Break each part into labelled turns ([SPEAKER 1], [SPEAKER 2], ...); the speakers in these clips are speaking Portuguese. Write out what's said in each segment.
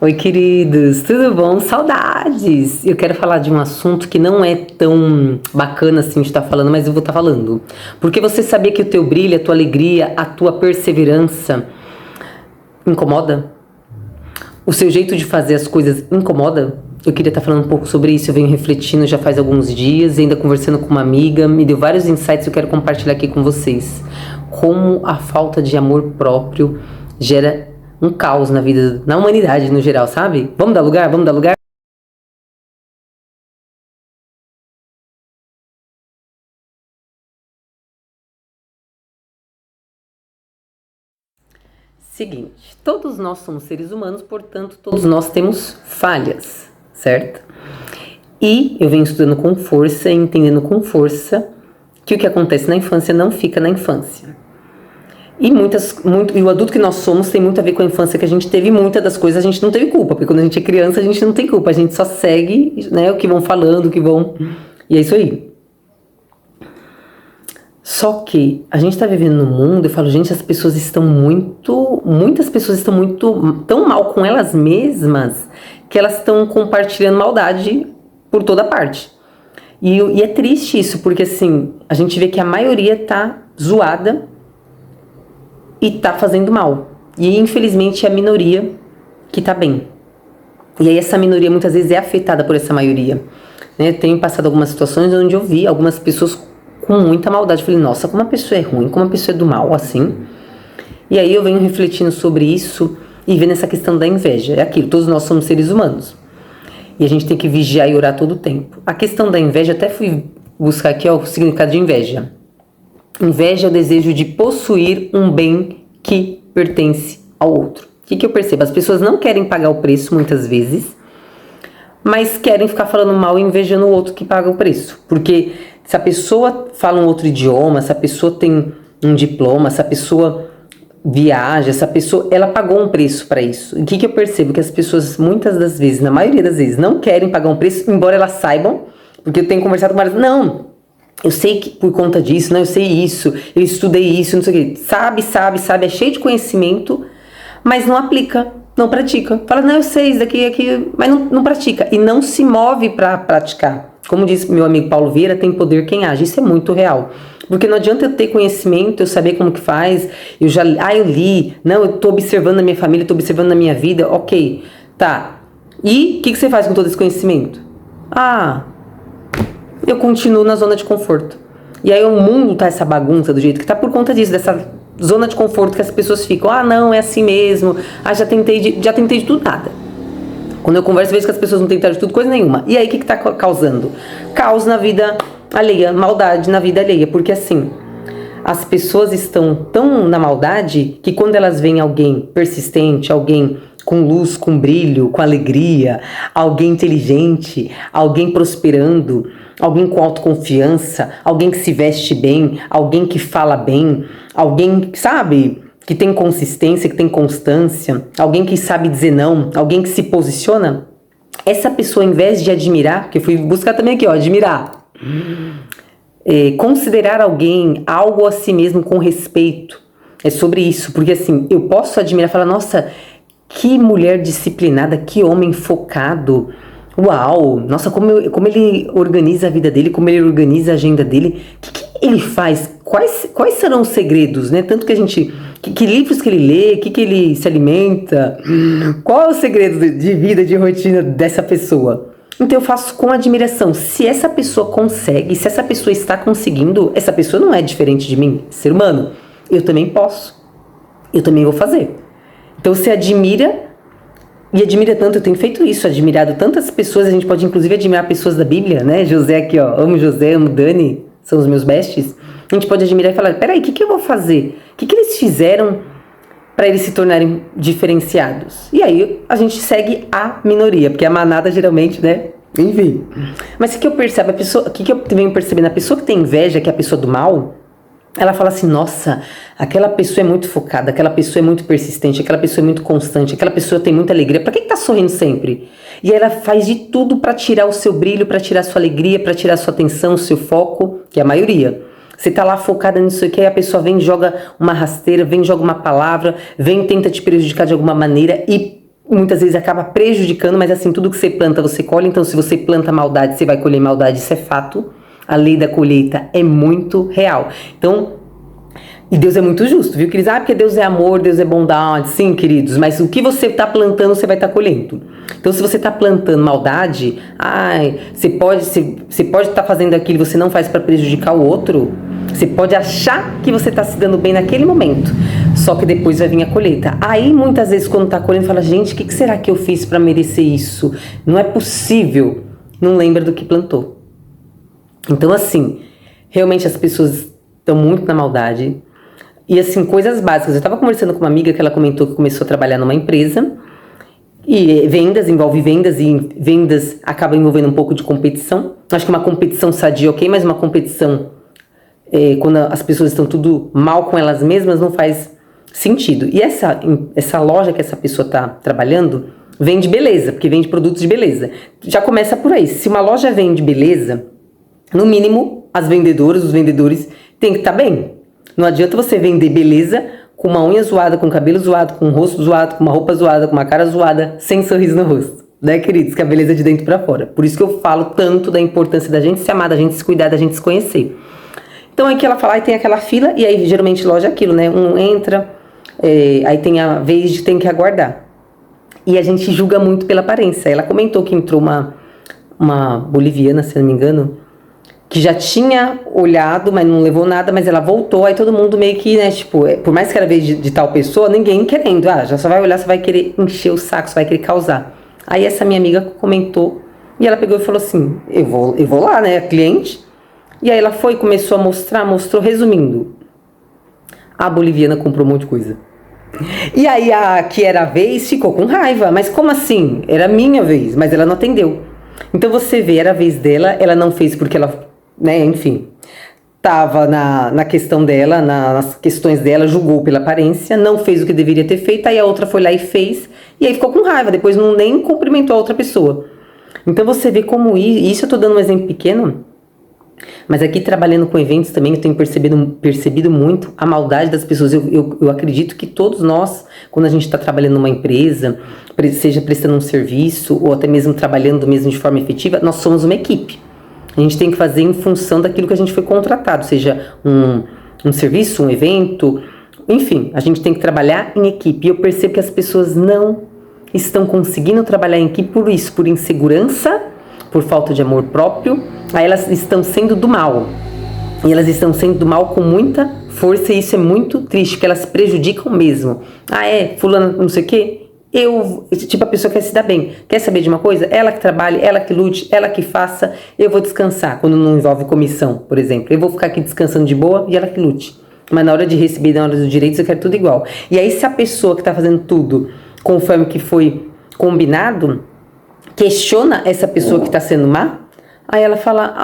[SPEAKER 1] Oi, queridos, tudo bom? Saudades! Eu quero falar de um assunto que não é tão bacana assim de estar falando, mas eu vou estar falando. Porque você sabia que o teu brilho, a tua alegria, a tua perseverança incomoda? O seu jeito de fazer as coisas incomoda? Eu queria estar falando um pouco sobre isso, eu venho refletindo já faz alguns dias, ainda conversando com uma amiga, me deu vários insights que eu quero compartilhar aqui com vocês. Como a falta de amor próprio gera um caos na vida, na humanidade no geral, sabe? Vamos dar lugar? Vamos dar lugar? Seguinte, todos nós somos seres humanos, portanto, todos nós temos falhas, certo? E eu venho estudando com força e entendendo com força que o que acontece na infância não fica na infância. E o adulto que nós somos tem muito a ver com a infância que a gente teve, e muitas das coisas a gente não teve culpa, porque quando a gente é criança a gente não tem culpa, a gente só segue, né, o que vão falando, o que vão... E é isso aí. Só que a gente tá vivendo num mundo, eu falo, gente, as pessoas estão muitas pessoas estão tão mal com elas mesmas, que elas estão compartilhando maldade por toda parte. E é triste isso, porque assim, a gente vê que a maioria tá zoada e tá fazendo mal. E infelizmente é a minoria que tá bem. E aí essa minoria muitas vezes é afetada por essa maioria, né? Tenho passado algumas situações onde eu vi algumas pessoas com muita maldade. Falei, nossa, como a pessoa é ruim, como a pessoa é do mal, assim. E aí eu venho refletindo sobre isso e vendo essa questão da inveja. É aquilo, todos nós somos seres humanos. E a gente tem que vigiar e orar todo o tempo. A questão da inveja, até fui buscar aqui ó, o significado de inveja. Inveja é o desejo de possuir um bem que pertence ao outro. O que eu percebo? As pessoas não querem pagar o preço muitas vezes, mas querem ficar falando mal e invejando o outro que paga o preço. Porque se a pessoa fala um outro idioma, se a pessoa tem um diploma, se a pessoa viaja, essa pessoa, ela pagou um preço para isso. O que eu percebo? Que as pessoas, muitas das vezes, na maioria das vezes, não querem pagar um preço, embora elas saibam, porque eu tenho conversado com elas, não, eu sei que por conta disso, não, eu sei isso, eu estudei isso, não sei o que, sabe, é cheio de conhecimento, mas não aplica, não pratica. Fala, não, eu sei isso daqui, aqui, mas não pratica, e não se move para praticar. Como disse meu amigo Paulo Vieira, tem poder quem age, isso é muito real. Porque não adianta eu ter conhecimento, eu saber como que faz, eu li, não, eu tô observando na minha família, tô observando na minha vida, ok, tá. E o que você faz com todo esse conhecimento? Eu continuo na zona de conforto. E aí o mundo tá essa bagunça do jeito que tá por conta disso, dessa zona de conforto que as pessoas ficam, não, é assim mesmo, já tentei de tudo, nada. Quando eu converso, vejo que as pessoas não tentaram de tudo, coisa nenhuma. E aí o que tá causando? Caos na vida alheia, maldade na vida alheia, porque assim, as pessoas estão tão na maldade que quando elas veem alguém persistente, alguém com luz, com brilho, com alegria, alguém inteligente, alguém prosperando, alguém com autoconfiança, alguém que se veste bem, alguém que fala bem, alguém, sabe, que tem consistência, que tem constância, alguém que sabe dizer não, alguém que se posiciona, essa pessoa, ao invés de admirar, que eu fui buscar também aqui, ó, admirar, considerar alguém, algo a si mesmo com respeito, é sobre isso, porque assim, eu posso admirar, falar, nossa, que mulher disciplinada, que homem focado, uau, nossa, como ele organiza a vida dele, como ele organiza a agenda dele, o que ele faz, quais serão os segredos, né, tanto que a gente, que livros que ele lê, que ele se alimenta, qual é o segredo de vida, de rotina dessa pessoa? Então eu faço com admiração. Se essa pessoa consegue, se essa pessoa está conseguindo, essa pessoa não é diferente de mim, ser humano. Eu também posso. Eu também vou fazer. Então você admira, e admira tanto, eu tenho feito isso, admirado tantas pessoas, a gente pode inclusive admirar pessoas da Bíblia, né? José aqui, ó, amo José, amo Dani, são os meus bestes. A gente pode admirar e falar, peraí, o que eu vou fazer? O que eles fizeram para eles se tornarem diferenciados? E aí a gente segue a minoria, porque a manada geralmente, né? Enfim. Mas o que eu percebo, o que eu venho percebendo? A pessoa que tem inveja, que é a pessoa do mal, ela fala assim, nossa, aquela pessoa é muito focada, aquela pessoa é muito persistente, aquela pessoa é muito constante, aquela pessoa tem muita alegria, pra que tá sorrindo sempre? E ela faz de tudo pra tirar o seu brilho, pra tirar a sua alegria, pra tirar a sua atenção, o seu foco, que é a maioria. Você tá lá focada nisso aqui, aí a pessoa vem, joga uma rasteira, vem, joga uma palavra, vem, tenta te prejudicar de alguma maneira e muitas vezes acaba prejudicando, mas assim, tudo que você planta, você colhe. Então, se você planta maldade, você vai colher maldade, isso é fato. A lei da colheita é muito real. Então, e Deus é muito justo, viu, queridos? Porque Deus é amor, Deus é bondade, sim, queridos, mas o que você está plantando, você vai estar colhendo. Então, se você está plantando maldade, você pode estar fazendo aquilo e você não faz para prejudicar o outro. Você pode achar que você está se dando bem naquele momento, só que depois vai vir a colheita. Aí, muitas vezes, quando está colhendo, fala, gente, o que será que eu fiz para merecer isso? Não é possível. Não lembra do que plantou. Então, assim, realmente as pessoas estão muito na maldade. E assim, coisas básicas. Eu estava conversando com uma amiga que ela comentou que começou a trabalhar numa empresa. E envolve vendas, e vendas acaba envolvendo um pouco de competição. Acho que uma competição sadia, ok, mas uma competição, quando as pessoas estão tudo mal com elas mesmas, não faz sentido. E essa loja que essa pessoa está trabalhando vende beleza, porque vende produtos de beleza. Já começa por aí. Se uma loja vende beleza, no mínimo, as vendedoras, os vendedores têm que estar bem. Não adianta você vender beleza com uma unha zoada, com cabelo zoado, com um rosto zoado, com uma roupa zoada, com uma cara zoada, sem sorriso no rosto. Né, queridos? Que a beleza é de dentro pra fora. Por isso que eu falo tanto da importância da gente se amar, da gente se cuidar, da gente se conhecer. Então, aqui ela fala, aí tem aquela fila, e aí geralmente loja é aquilo, né? Um entra, aí tem a vez de tem que aguardar. E a gente julga muito pela aparência. Ela comentou que entrou uma boliviana, se não me engano, que já tinha olhado, mas não levou nada, mas ela voltou, aí todo mundo meio que, né, tipo, por mais que era vez de tal pessoa, ninguém querendo, já só vai olhar, só vai querer encher o saco, só vai querer causar. Aí essa minha amiga comentou, e ela pegou e falou assim, eu vou lá, né, a cliente, e aí ela foi, começou a mostrou, resumindo, a boliviana comprou um monte de coisa. E aí a que era a vez ficou com raiva, mas como assim? Era a minha vez, mas ela não atendeu. Então você vê, era a vez dela, ela não fez porque ela, né, enfim, estava na questão dela, nas questões dela, julgou pela aparência, não fez o que deveria ter feito, aí a outra foi lá e fez, e aí ficou com raiva, depois não nem cumprimentou a outra pessoa. Então você vê como isso eu tô dando um exemplo pequeno, mas aqui trabalhando com eventos também eu tenho percebido muito a maldade das pessoas. Eu acredito que todos nós, quando a gente está trabalhando numa empresa, seja prestando um serviço ou até mesmo trabalhando mesmo de forma efetiva, nós somos uma equipe. A gente tem que fazer em função daquilo que a gente foi contratado, seja um serviço, um evento, enfim, a gente tem que trabalhar em equipe. E eu percebo que as pessoas não estão conseguindo trabalhar em equipe por isso, por insegurança, por falta de amor próprio. Aí elas estão sendo do mal. E elas estão sendo do mal com muita força, e isso é muito triste, porque elas prejudicam mesmo. Fulana não sei o quê. Tipo, a pessoa quer se dar bem. Quer saber de uma coisa? Ela que trabalhe, ela que lute, ela que faça. Eu vou descansar, quando não envolve comissão, por exemplo. Eu vou ficar aqui descansando de boa e ela que lute. Mas na hora de receber, na hora dos direitos, eu quero tudo igual. E aí, se a pessoa que está fazendo tudo conforme que foi combinado, questiona essa pessoa que está sendo má, aí ela fala,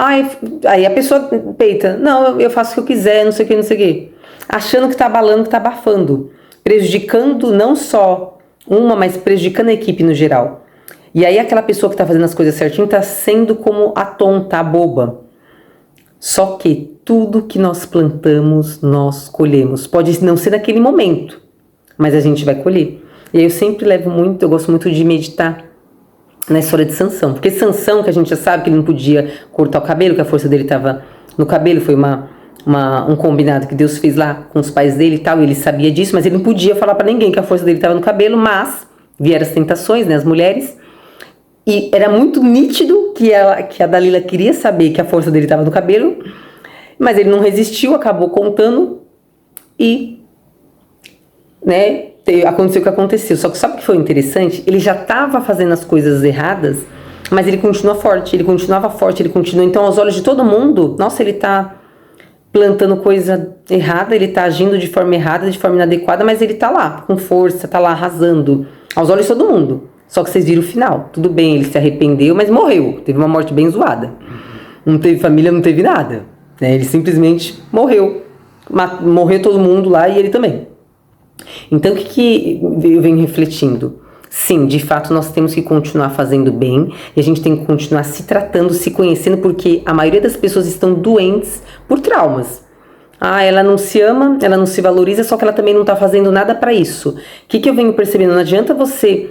[SPEAKER 1] aí a pessoa peita, não, eu faço o que eu quiser, não sei o que, não sei o que. Achando que tá abalando, que tá abafando. Prejudicando não só mas prejudicando a equipe no geral. E aí aquela pessoa que tá fazendo as coisas certinho tá sendo como a tonta, a boba. Só que tudo que nós plantamos, nós colhemos. Pode não ser naquele momento, mas a gente vai colher. E aí eu gosto muito de meditar na história de Sansão. Porque Sansão, que a gente já sabe que ele não podia cortar o cabelo, que a força dele estava no cabelo, foi um combinado que Deus fez lá com os pais dele e tal, e ele sabia disso, mas ele não podia falar para ninguém que a força dele estava no cabelo, mas vieram as tentações, né, as mulheres, e era muito nítido que a Dalila queria saber que a força dele estava no cabelo, mas ele não resistiu, acabou contando e, né, aconteceu o que aconteceu. Só que sabe o que foi interessante? Ele já estava fazendo as coisas erradas, mas ele continuava forte, então aos olhos de todo mundo, nossa, ele tá plantando coisa errada, ele tá agindo de forma errada, de forma inadequada, mas ele tá lá, com força, tá lá arrasando, aos olhos de todo mundo. Só que vocês viram o final, tudo bem, ele se arrependeu, mas morreu, teve uma morte bem zoada, não teve família, não teve nada, né? Ele simplesmente morreu todo mundo lá e ele também. Então o que eu venho refletindo? Sim, de fato nós temos que continuar fazendo bem e a gente tem que continuar se tratando, se conhecendo, porque a maioria das pessoas estão doentes por traumas. Ela não se ama, ela não se valoriza, só que ela também não está fazendo nada para isso. O que eu venho percebendo? Não adianta você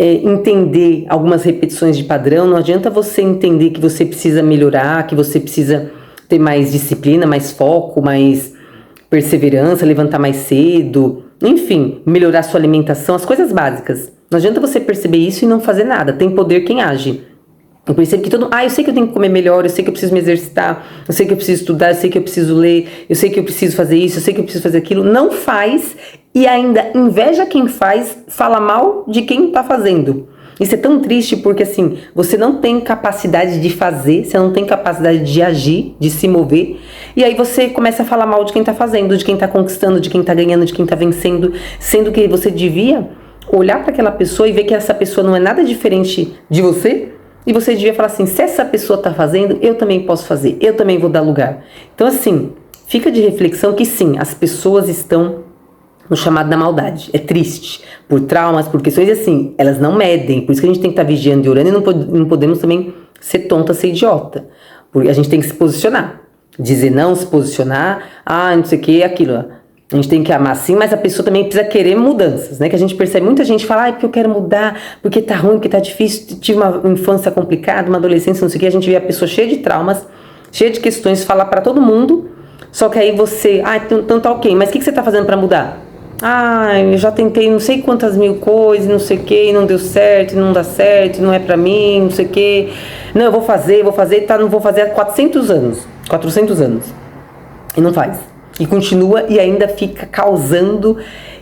[SPEAKER 1] entender algumas repetições de padrão, não adianta você entender que você precisa melhorar, que você precisa ter mais disciplina, mais foco, mais perseverança, levantar mais cedo, enfim, melhorar sua alimentação, as coisas básicas. Não adianta você perceber isso e não fazer nada. Tem poder quem age. Eu percebo que eu sei que eu tenho que comer melhor, eu sei que eu preciso me exercitar, eu sei que eu preciso estudar, eu sei que eu preciso ler, eu sei que eu preciso fazer isso, eu sei que eu preciso fazer aquilo. Não faz e ainda inveja quem faz, fala mal de quem tá fazendo. Isso é tão triste porque assim, você não tem capacidade de fazer, você não tem capacidade de agir, de se mover, e aí você começa a falar mal de quem tá fazendo, de quem tá conquistando, de quem tá ganhando, de quem tá vencendo, sendo que você devia olhar para aquela pessoa e ver que essa pessoa não é nada diferente de você. E você devia falar assim, se essa pessoa tá fazendo, eu também posso fazer, eu também vou dar lugar. Então assim, fica de reflexão que sim, as pessoas estão no chamado da maldade. É triste, por traumas, por questões assim, elas não medem, por isso que a gente tem que estar vigiando e orando e não podemos também ser tonta, ser idiota. Porque a gente tem que se posicionar, dizer não, se posicionar, não sei o que, aquilo. A gente tem que amar sim, mas a pessoa também precisa querer mudanças, né? Que a gente percebe, muita gente fala, porque eu quero mudar, porque tá ruim, porque tá difícil, tive uma infância complicada, uma adolescência, não sei o que, a gente vê a pessoa cheia de traumas, cheia de questões, falar pra todo mundo, só que aí você, então tá ok, mas o que você tá fazendo pra mudar? Eu já tentei não sei quantas mil coisas, não sei o que, não deu certo, não dá certo, não é pra mim, não sei o que, não, eu vou fazer, não vou fazer há 400 anos, e não faz. E continua e ainda fica causando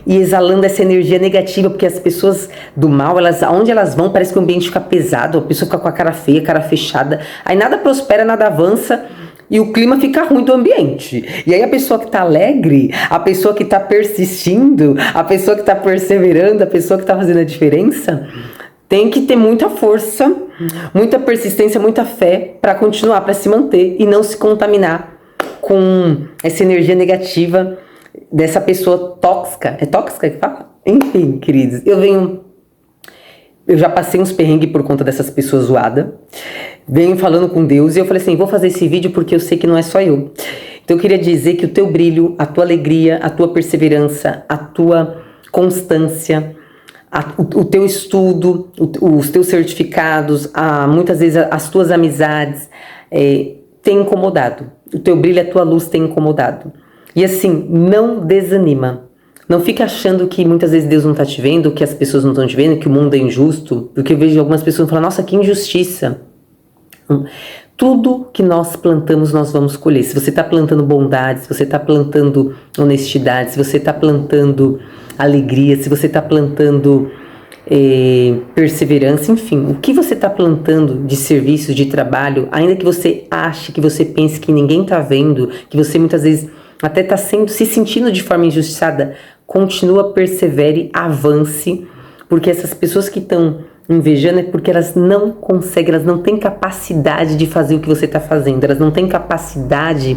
[SPEAKER 1] e exalando essa energia negativa, porque as pessoas do mal, aonde elas vão, parece que o ambiente fica pesado, a pessoa fica com a cara feia, cara fechada, aí nada prospera, nada avança e o clima fica ruim do ambiente. E aí a pessoa que tá alegre, a pessoa que tá persistindo, a pessoa que tá perseverando, a pessoa que tá fazendo a diferença, tem que ter muita força, muita persistência, muita fé para continuar, para se manter e não se contaminar com essa energia negativa dessa pessoa tóxica. É tóxica que fala? Enfim, queridos, eu já passei uns perrengues por conta dessas pessoas zoadas. Venho falando com Deus e eu falei assim, vou fazer esse vídeo porque eu sei que não é só eu. Então eu queria dizer que o teu brilho, a tua alegria, a tua perseverança, a tua constância, o teu estudo, os teus certificados, muitas vezes as tuas amizades, tem incomodado. O teu brilho, a tua luz tem incomodado. E assim, não desanima. Não fica achando que muitas vezes Deus não está te vendo, que as pessoas não estão te vendo, que o mundo é injusto. Porque eu vejo algumas pessoas falando, nossa, que injustiça. Tudo que nós plantamos, nós vamos colher. Se você está plantando bondade, se você está plantando honestidade, se você está plantando alegria, se você está plantando perseverança, enfim, o que você está plantando de serviço, de trabalho, ainda que você ache, que você pense que ninguém está vendo, que você muitas vezes até está se sentindo de forma injustiçada, continua, persevere, avance, porque essas pessoas que estão invejando é porque elas não conseguem, elas não têm capacidade de fazer o que você está fazendo, elas não têm capacidade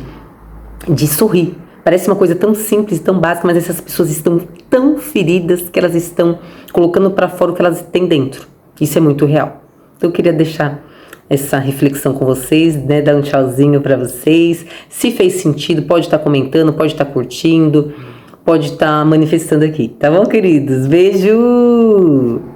[SPEAKER 1] de sorrir. Parece uma coisa tão simples, tão básica, mas essas pessoas estão tão feridas que elas estão colocando para fora o que elas têm dentro. Isso é muito real. Então eu queria deixar essa reflexão com vocês, né? Dar um tchauzinho para vocês. Se fez sentido, pode estar comentando, pode estar curtindo, pode estar manifestando aqui. Tá bom, queridos? Beijo!